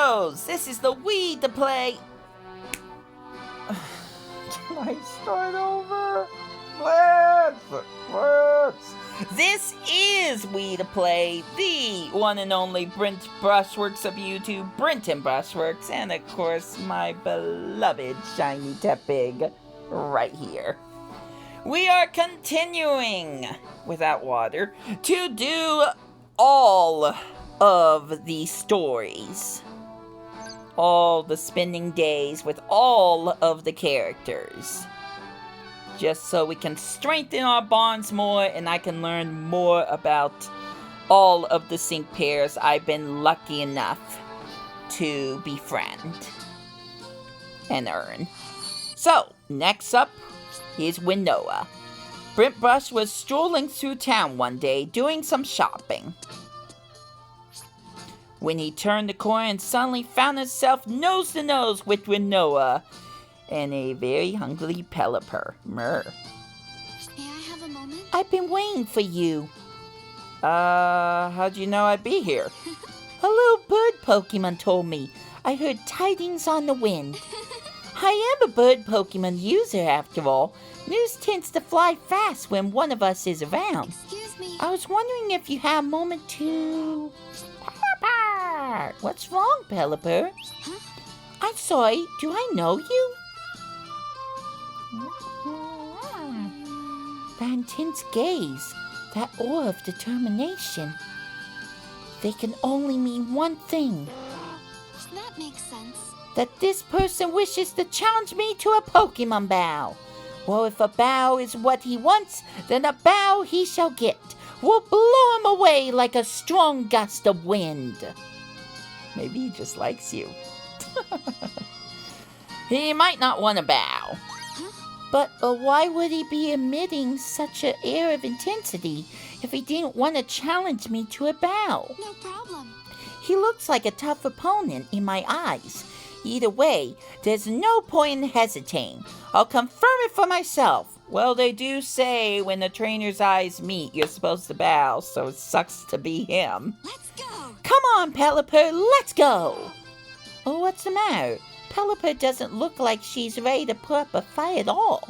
kiddos! This is the Wii2PLAY. Can I start over? Let's. This is Wii2PLAY, the one and only Brent Brushworks of YouTube, Brenton Brushworks, and of course my beloved Shiny Tepig right here. We are continuing, without water, to do all of the stories. All the spending days with all of the characters. Just so we can strengthen our bonds more and I can learn more about all of the sync pairs I've been lucky enough to befriend and earn. So, next up is Winnoa. Brent Brush was strolling through town one day doing some shopping, when he turned the corner and suddenly found himself nose to nose with Winnoa and a very hungry Pelipper. Mer. May I have a moment? I've been waiting for you. How'd you know I'd be here? A little bird Pokemon told me. I heard tidings on the wind. I am a bird Pokemon user after all. News tends to fly fast when one of us is around. Excuse me. I was wondering if you had a moment to... Pelipper! What's wrong, Pelipper? Huh? I'm sorry, do I know you? That intense gaze, that aura of determination. They can only mean one thing. That makes sense. That this person wishes to challenge me to a Pokemon bow. Well, if a bow is what he wants, then a bow he shall get. We'll blow him away like a strong gust of wind. Maybe he just likes you. He might not want to bow. But why would he be emitting such an air of intensity if he didn't want to challenge me to a bow? No problem. He looks like a tough opponent in my eyes. Either way, there's no point in hesitating. I'll confirm it for myself. Well, they do say when the trainer's eyes meet, you're supposed to bow, so it sucks to be him. Let's go. Come on, Pelipper, let's go! Oh, what's the matter? Pelipper doesn't look like she's ready to put up a fight at all.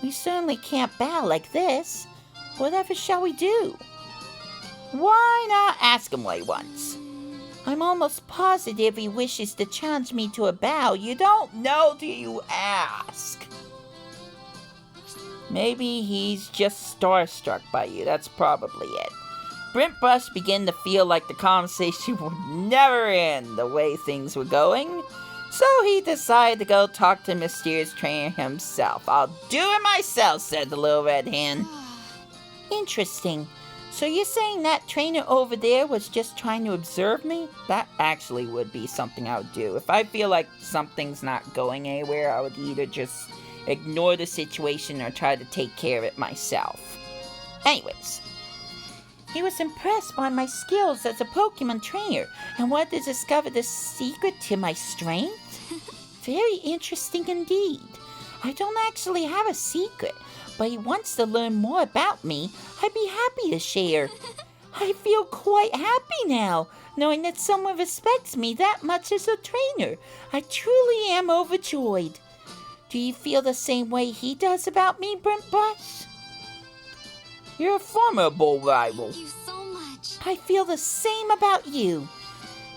We certainly can't bow like this. Whatever shall we do? Why not ask him what he wants? I'm almost positive he wishes to challenge me to a bow. You don't know till you ask. Maybe he's just starstruck by you. That's probably it. Brent Brush began to feel like the conversation would never end the way things were going. So he decided to go talk to the mysterious trainer himself. I'll do it myself, said the little red hen. Interesting. So you're saying that trainer over there was just trying to observe me? That actually would be something I would do. If I feel like something's not going anywhere, I would either just ignore the situation or try to take care of it myself. Anyways, he was impressed by my skills as a Pokemon trainer and wanted to discover the secret to my strength. Very interesting indeed. I don't actually have a secret, but he wants to learn more about me. I'd be happy to share. I feel quite happy now, knowing that someone respects me that much as a trainer. I truly am overjoyed. Do you feel the same way he does about me, Brent Brush? You're a formidable rival. Thank you so much. I feel the same about you.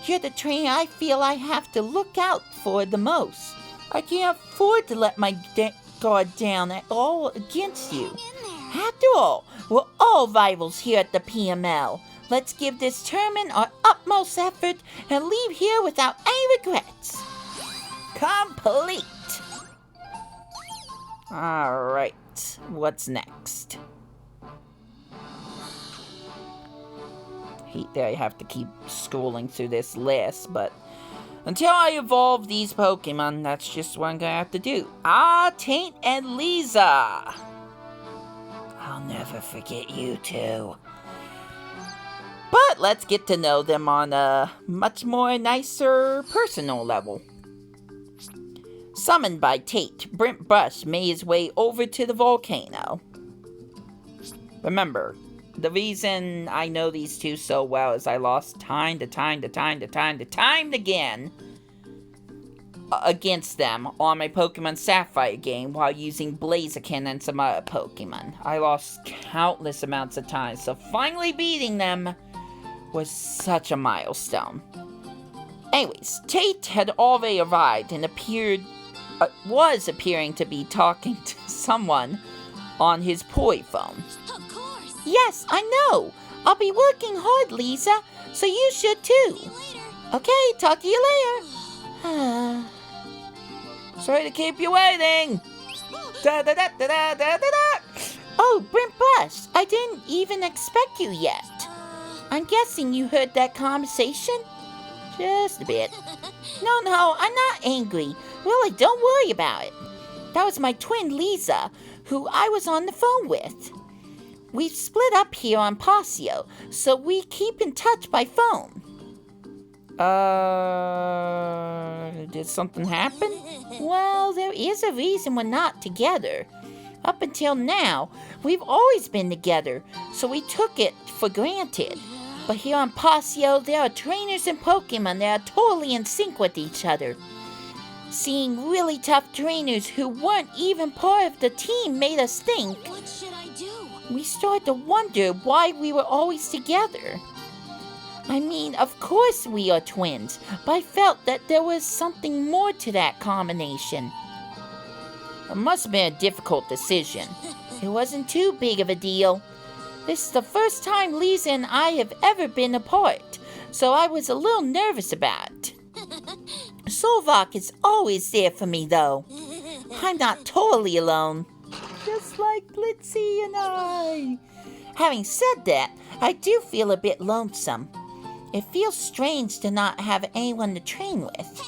You're the trainer I feel I have to look out for the most. I can't afford to let my guard down at all against you. Hang in there. After all, we're all rivals here at the PML. Let's give this tournament our utmost effort and leave here without any regrets. Complete. Alright, what's next? Hate that I have to keep scrolling through this list, but until I evolve these Pokemon, that's just what I'm gonna have to do. Taint and Lisa! I'll never forget you two. But let's get to know them on a much more nicer personal level. Summoned by Tate, Brent Brush made his way over to the volcano. Remember, The reason I know these two so well is I lost time again against them on my Pokemon Sapphire game while using Blaziken and some other Pokemon. I lost countless amounts of time, so finally beating them was such a milestone. Anyways, Tate had already arrived and was appearing to be talking to someone on his toy phone. Of course. Yes, I know. I'll be working hard, Lisa, so you should too. See you later. Okay, talk to you later. Sorry to keep you waiting. Oh, Brent Bus, I didn't even expect you yet. I'm guessing you heard that conversation? Just a bit. No, I'm not angry. Really, don't worry about it. That was my twin Lisa, who I was on the phone with. We've split up here on Pasio, so we keep in touch by phone. Did something happen? Well, there is a reason we're not together. Up until now, we've always been together, so we took it for granted. But here on Pasio, there are trainers and Pokemon that are totally in sync with each other. Seeing really tough trainers who weren't even part of the team made us think. What should I do? We started to wonder why we were always together. I mean, of course we are twins, but I felt that there was something more to that combination. It must have been a difficult decision. It wasn't too big of a deal. This is the first time Lisa and I have ever been apart, so I was a little nervous about it. Solvok is always there for me, though. I'm not totally alone. Just like Blitzy and I. Having said that, I do feel a bit lonesome. It feels strange to not have anyone to train with.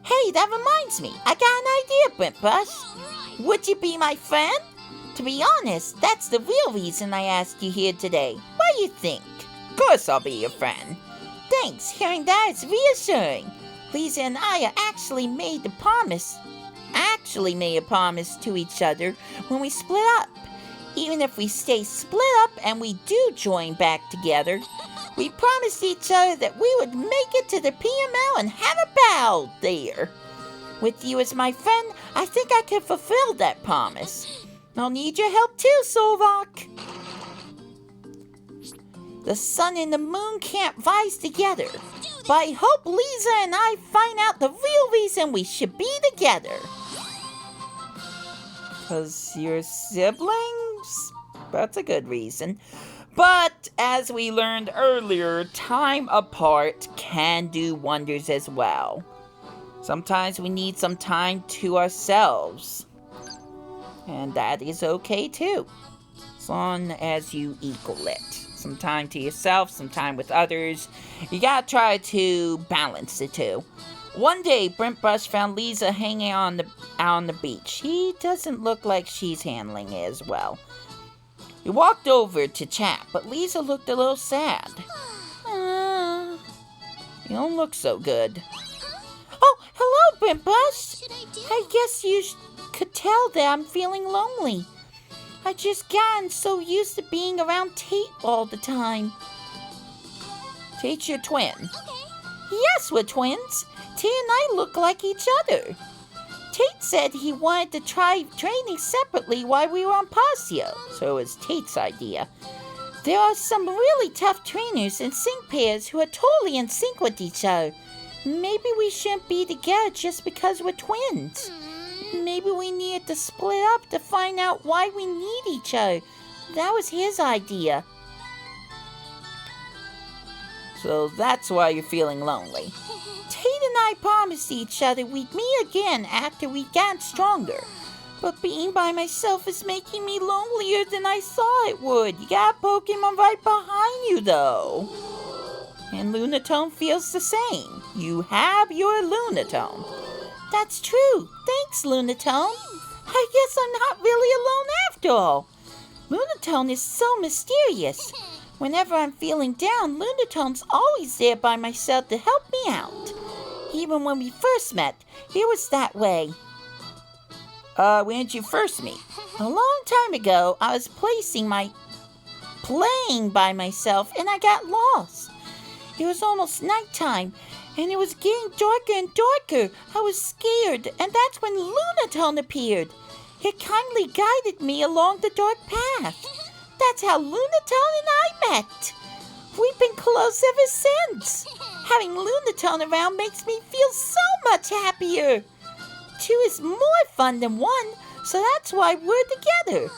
Hey, that reminds me. I got an idea, Brent Bus. Right. Would you be my friend? To be honest, that's the real reason I asked you here today. What do you think? Of course I'll be your friend. Thanks, hearing that is reassuring. Lisa and I actually made a promise to each other when we split up. Even if we stay split up and we do join back together, we promised each other that we would make it to the Pkmn and have a battle there. With you as my friend, I think I can fulfill that promise. I'll need your help too, Solvok. The sun and the moon can't rise together, but I hope Lisa and I find out the real reason we should be together. 'Cause you're siblings? That's a good reason. But, as we learned earlier, time apart can do wonders as well. Sometimes we need some time to ourselves. And that is okay too, as long as you equal it. Some time to yourself, some time with others. You gotta try to balance the two. One day, Brent Bus found Lisa hanging out on the beach. He doesn't look like she's handling it as well. He walked over to chat, but Lisa looked a little sad. You don't look so good. Oh, hello, Brent Bus. What should I do? I guess you could tell that I'm feeling lonely. I just gotten so used to being around Tate all the time. Tate's your twin. Okay. Yes, we're twins. Tate and I look like each other. Tate said he wanted to try training separately while we were on Pasio, so it was Tate's idea. There are some really tough trainers and sync pairs who are totally in sync with each other. Maybe we shouldn't be together just because we're twins. Maybe we needed to split up to find out why we need each other. That was his idea. So that's why you're feeling lonely. Tate and I promised each other we'd meet again after we got stronger. But being by myself is making me lonelier than I thought it would. You got a Pokemon right behind you, though. And Lunatone feels the same. You have your Lunatone. That's true. Thanks, Lunatone. I guess I'm not really alone after all. Lunatone is so mysterious. Whenever I'm feeling down, Lunatone's always there by my side to help me out. Even when we first met, he was that way. When did you first meet? A long time ago, I was placing my playing by myself and I got lost. It was almost nighttime and it was getting darker and darker. I was scared, and that's when Lunatone appeared. It kindly guided me along the dark path. That's how Lunatone and I met. We've been close ever since. Having Lunatone around makes me feel so much happier. 2 is more fun than 1, so that's why we're together.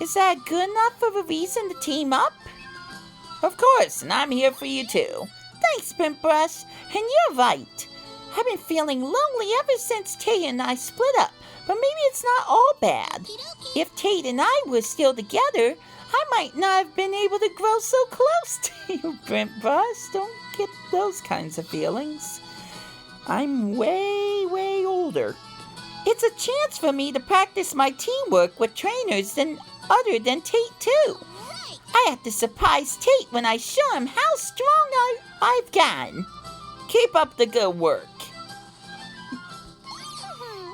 Is that good enough of a reason to team up? Of course, and I'm here for you too. Thanks, Printbrush, and you're right. I've been feeling lonely ever since Tate and I split up, but maybe it's not all bad. If Tate and I were still together, I might not have been able to grow so close to you, Printbrush. Don't get those kinds of feelings. I'm way older. It's a chance for me to practice my teamwork with trainers other than Tate too. I have to surprise Tate when I show him how strong I've gotten. Keep up the good work.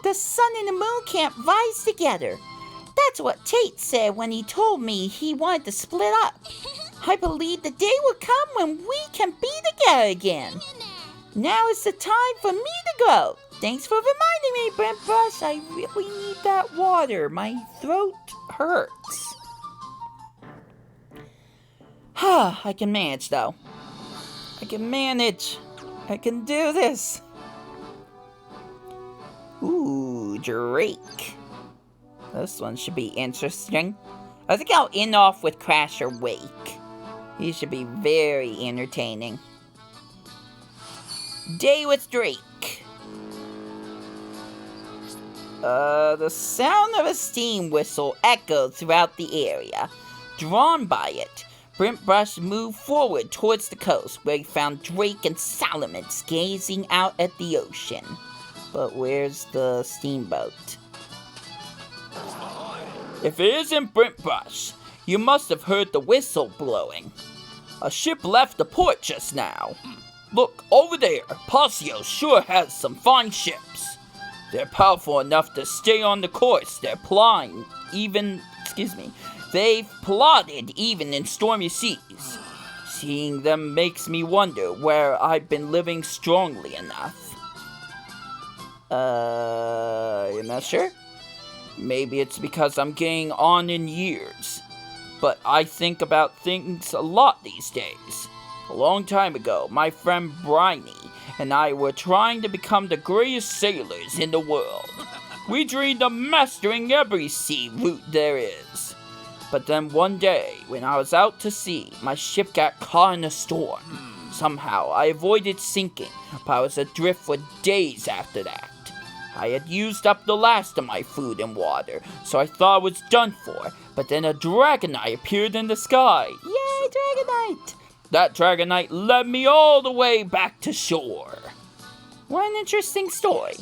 The sun and the moon can't rise together. That's what Tate said when he told me he wanted to split up. I believe the day will come when we can be together again. Now is the time for me to go. Thanks for reminding me, Printbrush. I really need that water. My throat hurts. I can manage, though. I can manage. I can do this. Ooh, Drake. This one should be interesting. I think I'll end off with Crash or Wake. He should be very entertaining. Day with Drake. The sound of a steam whistle echoed throughout the area. Drawn by it, Printbrush moved forward towards the coast, where he found Drake and Salamence gazing out at the ocean. But where's the steamboat? If it isn't Printbrush, you must have heard the whistle blowing. A ship left the port just now. Look, over there, Pasio sure has some fine ships. They're powerful enough to stay on the course they've plotted even in stormy seas. Seeing them makes me wonder where I've been living strongly enough. You're not sure? Maybe it's because I'm getting on in years. But I think about things a lot these days. A long time ago, my friend Briny and I were trying to become the greatest sailors in the world. We dreamed of mastering every sea route there is. But then one day, when I was out to sea, my ship got caught in a storm. Somehow, I avoided sinking, but I was adrift for days after that. I had used up the last of my food and water, so I thought I was done for. But then a Dragonite appeared in the sky. Yay, Dragonite! That Dragonite led me all the way back to shore. What an interesting story.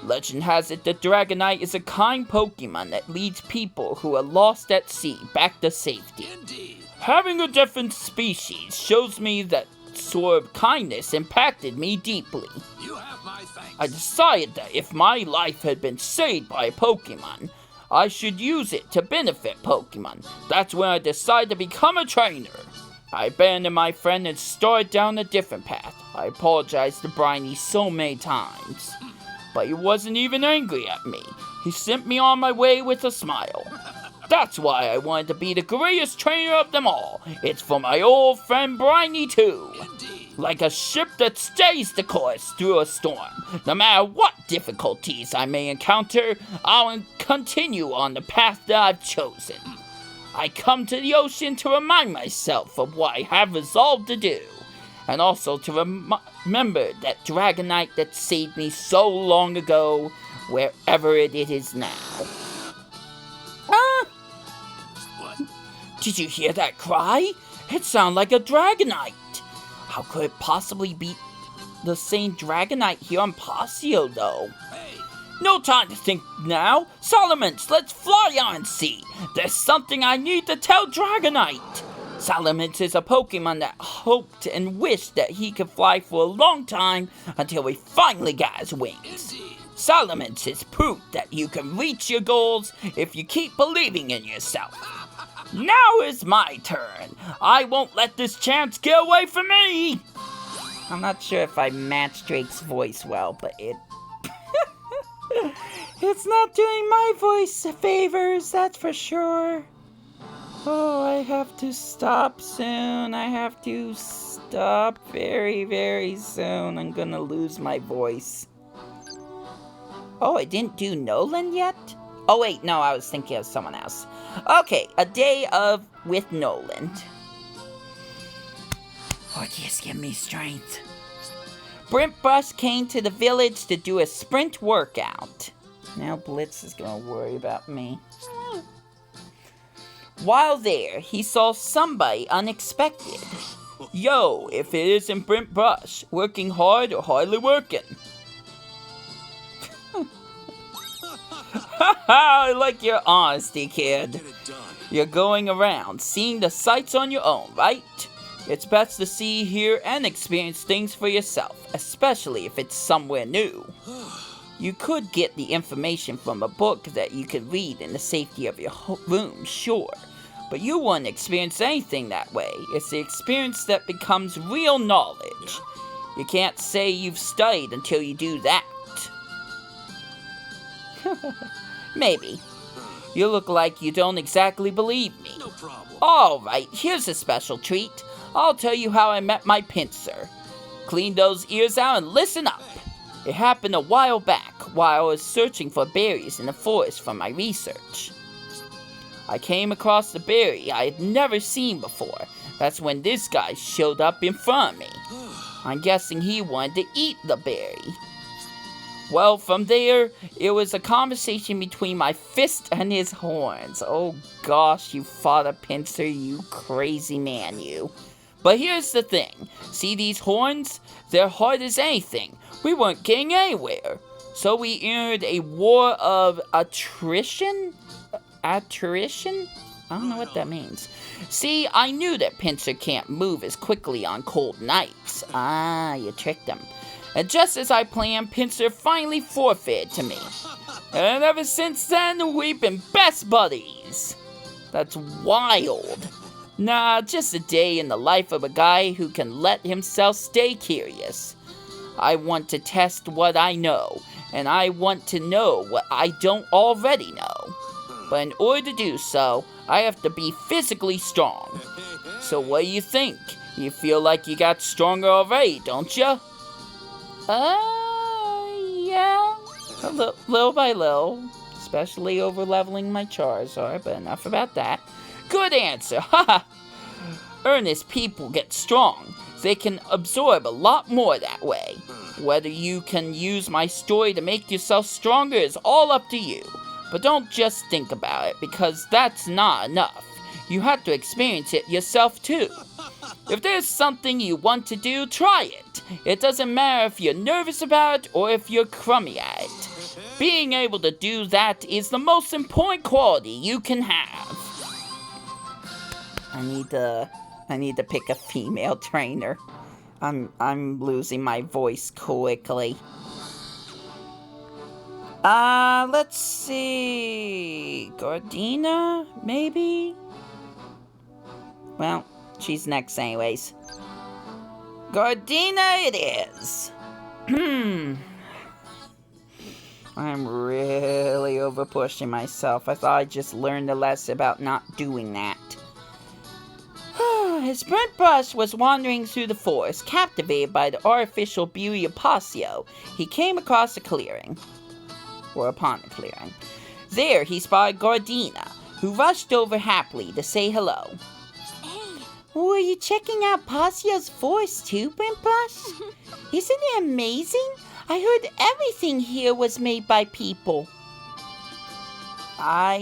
Legend has it that Dragonite is a kind Pokemon that leads people who are lost at sea back to safety. Indeed. Having a different species shows me that sort of kindness impacted me deeply. You have my thanks. I decided that if my life had been saved by a Pokemon, I should use it to benefit Pokemon. That's when I decided to become a trainer. I abandoned my friend and started down a different path. I apologized to Briny so many times. But he wasn't even angry at me. He sent me on my way with a smile. That's why I wanted to be the greatest trainer of them all. It's for my old friend Briny too. Indeed. Like a ship that stays the course through a storm. No matter what difficulties I may encounter, I'll continue on the path that I've chosen. I come to the ocean to remind myself of what I have resolved to do. And also to remember that Dragonite that saved me so long ago, wherever it is now. What? Did you hear that cry? It sounded like a Dragonite. How could it possibly be the same Dragonite here on Pasio, though? Hey, No time to think now. Salamence, let's fly on sea. There's something I need to tell Dragonite. Salamence is a Pokemon that hoped and wished that he could fly for a long time until he finally got his wings. indeed. Salamence is proof that you can reach your goals if you keep believing in yourself. Now is my turn. I won't let this chance get away from me. I'm not sure if I matched Drake's voice well, but it's not doing my voice favors, that's for sure. Oh, I have to stop soon. I have to stop very, very soon. I'm gonna lose my voice. Oh, I didn't do Nolan yet? Oh wait, no, I was thinking of someone else. Okay, a day with Nolan. Oh, just give me strength. Brent Bus came to the village to do a sprint workout. Now Blitz is gonna worry about me. While there, he saw somebody unexpected. Yo, if it isn't Brent Brush, working hard or hardly working. I like your honesty, kid. You're going around, seeing the sights on your own, right? It's best to see, hear, and experience things for yourself, especially if it's somewhere new. You could get the information from a book that you could read in the safety of your room, sure. But you wouldn't experience anything that way. It's the experience that becomes real knowledge. You can't say you've studied until you do that. Maybe. You look like you don't exactly believe me. No problem. Alright, here's a special treat. I'll tell you how I met my pincer. Clean those ears out and listen up. It happened a while back, while I was searching for berries in the forest for my research. I came across a berry I had never seen before. That's when this guy showed up in front of me. I'm guessing he wanted to eat the berry. Well, from there, it was a conversation between my fist and his horns. Oh gosh, you fought a pincer, you crazy man, you. But here's the thing. See these horns? They're hard as anything. We weren't getting anywhere. So we entered a war of attrition? Attrition? I don't know what that means. See, I knew that pincer can't move as quickly on cold nights. Ah, you tricked him. And just as I planned, pincer finally forfeited to me. And ever since then, we've been best buddies. That's wild. Nah, just a day in the life of a guy who can let himself stay curious. I want to test what I know, and I want to know what I don't already know. But in order to do so, I have to be physically strong. So what do you think? You feel like you got stronger already, don't you? Yeah. Little by little. Especially over leveling my Charizard, but enough about that. Good answer, haha! Earnest people get strong. They can absorb a lot more that way. Whether you can use my story to make yourself stronger is all up to you. But don't just think about it, because that's not enough. You have to experience it yourself too. If there's something you want to do, try it. It doesn't matter if you're nervous about it or if you're crummy at it. Being able to do that is the most important quality you can have. I need to pick a female trainer. I'm losing my voice quickly. Let's see. Gardena, maybe? Well, she's next anyways. Gardena it is. I'm really over pushing myself. I thought I just learned a lesson about not doing that. His Brent Brush was wandering through the forest, captivated by the artificial beauty of Pasio. He came across a clearing. Or upon a clearing. There he spotted Gardena, who rushed over happily to say hello. Hey. Were you checking out Pasio's forest too, Brent Brush? Isn't it amazing? I heard everything here was made by people. I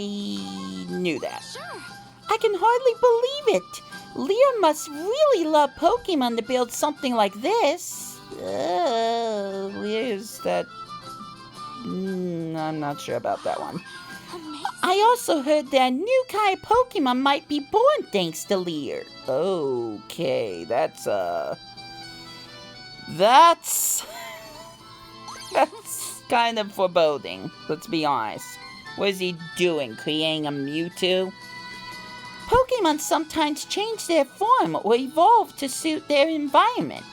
knew that. Sure. I can hardly believe it. Lear must really love Pokemon to build something like this. Lear's that... I'm not sure about that one. Amazing. I also heard that a new kind of Pokemon might be born thanks to Lear. Okay, that's kind of foreboding, let's be honest. What is he doing, creating a Mewtwo? Pokemon Pokemon sometimes change their form or evolve to suit their environment.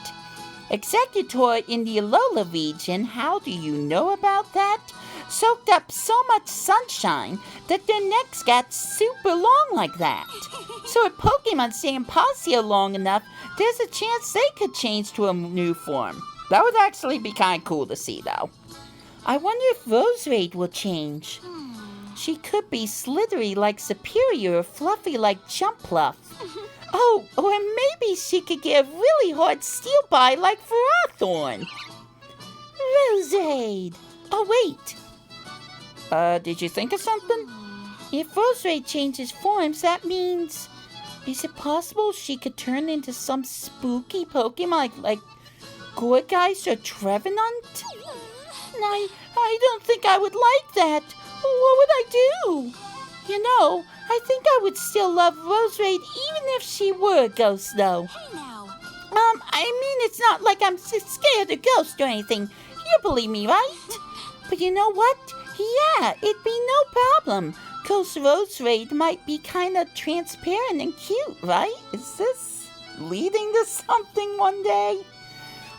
Executor in the Alola region, how do you know about that? Soaked up so much sunshine that their necks got super long like that. So if Pokemon stay in Pasio long enough, there's a chance they could change to a new form. That would actually be kind of cool to see, though. I wonder if Roserade will change. She could be slithery like Superior or fluffy like Jumpluff. Oh, or maybe she could get a really hard steel bite like Ferrothorn. Roserade! Oh, wait. Did you think of something? If Roserade changes forms, that means... Is it possible she could turn into some spooky Pokemon like Gorgeist or Trevenant? I don't think I would like that. What would I do? You know, I think I would still love Roserade even if she were a ghost, though. Hey now. I mean, it's not like I'm scared of ghosts or anything. You believe me, right? But you know what? Yeah, it'd be no problem. Ghost Roserade might be kind of transparent and cute, right? Is this leading to something one day?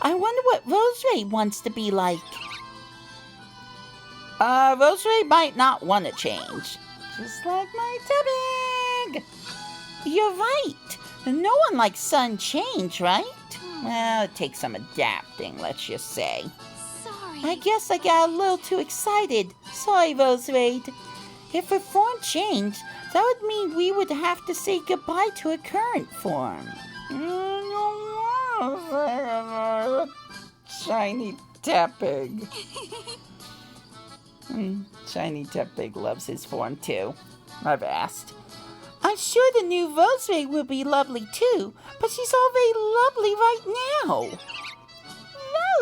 I wonder what Roserade wants to be like. Roserade might not want to change. Just like my Tepig! You're right. No one likes sudden change, right? Well, it takes some adapting, let's just say. Sorry. I guess I got a little too excited. Sorry, Roserade. If her form changed, that would mean we would have to say goodbye to her current form. Shiny Tepig. Shiny Tepig loves his form too. I've asked. I'm sure the new Roserade will be lovely too, but she's already lovely right now.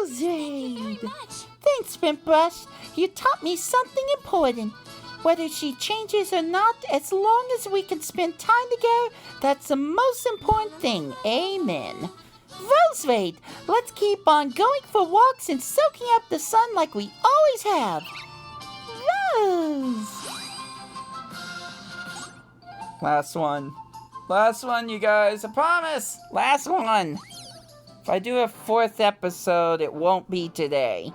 Roserade! Very much. Thanks, Sprintbrush. You taught me something important. Whether she changes or not, as long as we can spend time together, that's the most important thing. Amen. Roserade, let's keep on going for walks and soaking up the sun like we always have. Rose! Last one. Last one, you guys. I promise. Last one. If I do a 4th episode, it won't be today.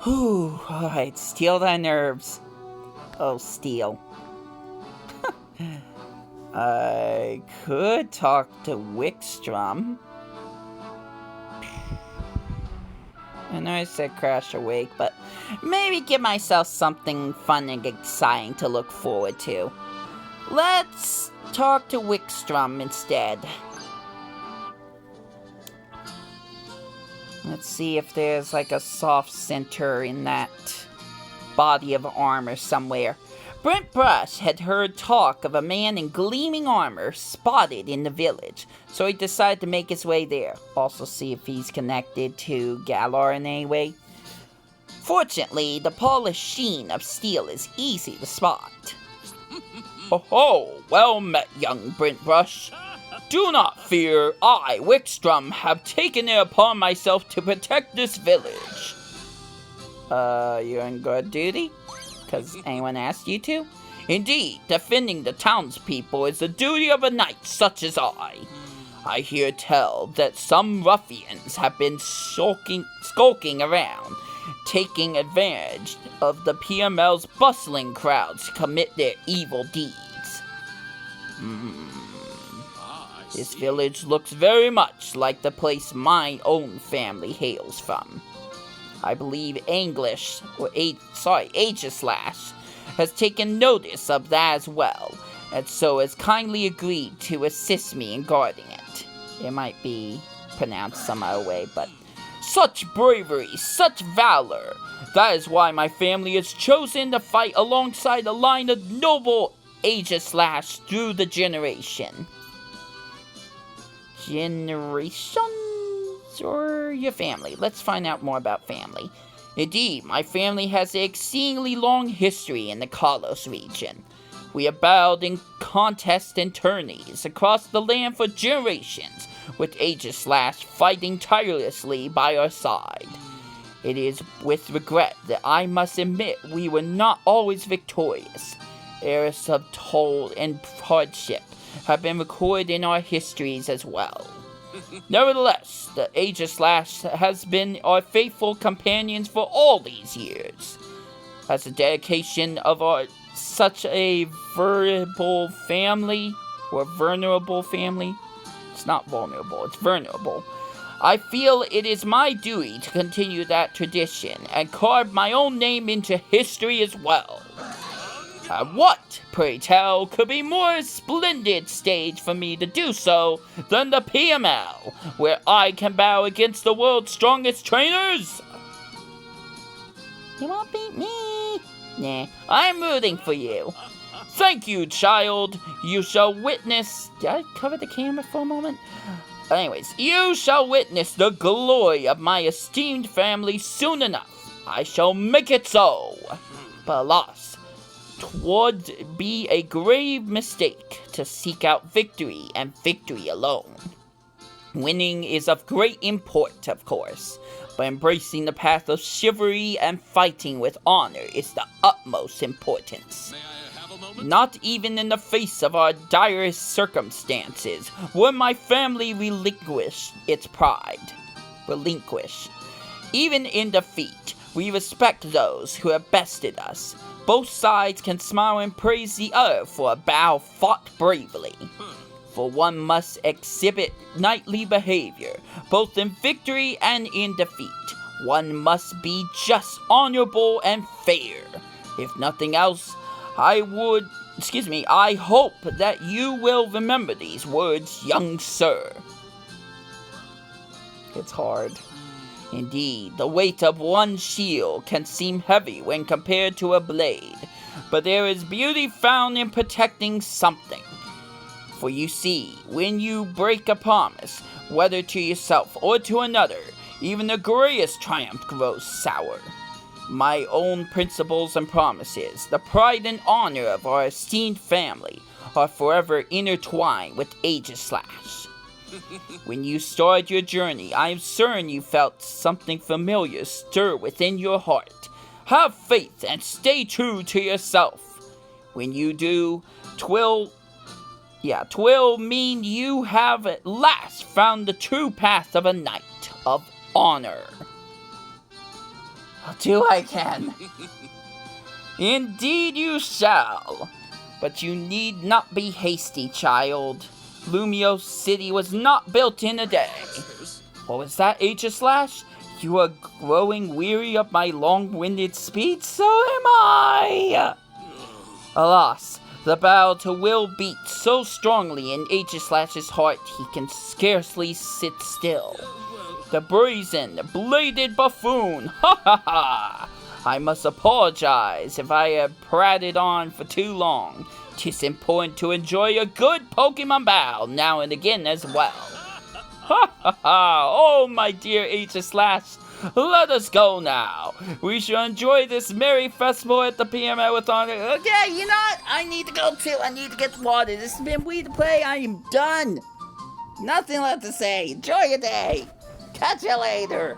Whew. Alright, steel thy nerves. Oh, steel. I could talk to Wickstrom. I know I said Crash Awake, but maybe give myself something fun and exciting to look forward to. Let's talk to Wickstrom instead. Let's see if there's like a soft center in that body of armor somewhere. Brent Brush had heard talk of a man in gleaming armor spotted in the village, so he decided to make his way there. Also see if he's connected to Galar in any way. Fortunately, the polished sheen of steel is easy to spot. Oh, well met, young Brent Brush. Do not fear, I, Wickstrom, have taken it upon myself to protect this village. You're in good duty? Because anyone asked you to? Indeed, defending the townspeople is the duty of a knight such as I. I hear tell that some ruffians have been skulking around, taking advantage of the PML's bustling crowds to commit their evil deeds. This village looks very much like the place my own family hails from. I believe Aegislash has taken notice of that as well, and so has kindly agreed to assist me in guarding it. It might be pronounced some other way, but such bravery, such valor, that is why my family has chosen to fight alongside a line of noble Aegislash through the generations, or your family. Let's find out more about family. Indeed, my family has an exceedingly long history in the Kalos region. We have battled in contests and tourneys across the land for generations, with Aegislash fighting tirelessly by our side. It is with regret that I must admit we were not always victorious. eras of toil and hardship have been recorded in our histories as well. Nevertheless, the Aegislash has been our faithful companions for all these years. As a dedication of our such a vulnerable family, it's not vulnerable, it's vulnerable, I feel it is my duty to continue that tradition and carve my own name into history as well. What, pray tell, could be more splendid stage for me to do so than the PML, where I can bow against the world's strongest trainers? You won't beat me. Nah, I'm rooting for you. Thank you, child. You shall witness... Did I cover the camera for a moment? Anyways, you shall witness the glory of my esteemed family soon enough. I shall make it so. But alas, 'twould be a grave mistake to seek out victory and victory alone. Winning is of great import, of course, but embracing the path of chivalry and fighting with honor is the utmost importance. May I have a moment? Not even in the face of our direst circumstances would my family relinquish its pride. Even in defeat, we respect those who have bested us. Both sides can smile and praise the other for a battle fought bravely. For one must exhibit knightly behavior, both in victory and in defeat. One must be just, honorable, and fair. If nothing else, I hope that you will remember these words, young sir. It's hard. Indeed, the weight of one shield can seem heavy when compared to a blade, but there is beauty found in protecting something. For you see, when you break a promise, whether to yourself or to another, even the greatest triumph grows sour. My own principles and promises, the pride and honor of our esteemed family, are forever intertwined with Aegislash. When you started your journey, I am certain you felt something familiar stir within your heart. Have faith and stay true to yourself. When you do, 'twill mean you have at last found the true path of a knight of honor. I'll do what I can. Indeed you shall. But you need not be hasty, child. Lumio City was not built in a day. What was that, Aegislash? You are growing weary of my long-winded speech? So am I! Alas, the battle to will beat so strongly in Aegislash's heart he can scarcely sit still. The brazen, bladed buffoon! Ha ha ha! I must apologize if I have prated on for too long. 'Tis important to enjoy a good Pokemon battle now and again as well. Ha ha ha! Oh, my dear Aegislash, let us go now. We shall enjoy this merry festival at the PML with honor. Okay, you know what? I need to go too. I need to get water. This has been Wii2PLAY. I am done. Nothing left to say. Enjoy your day. Catch you later.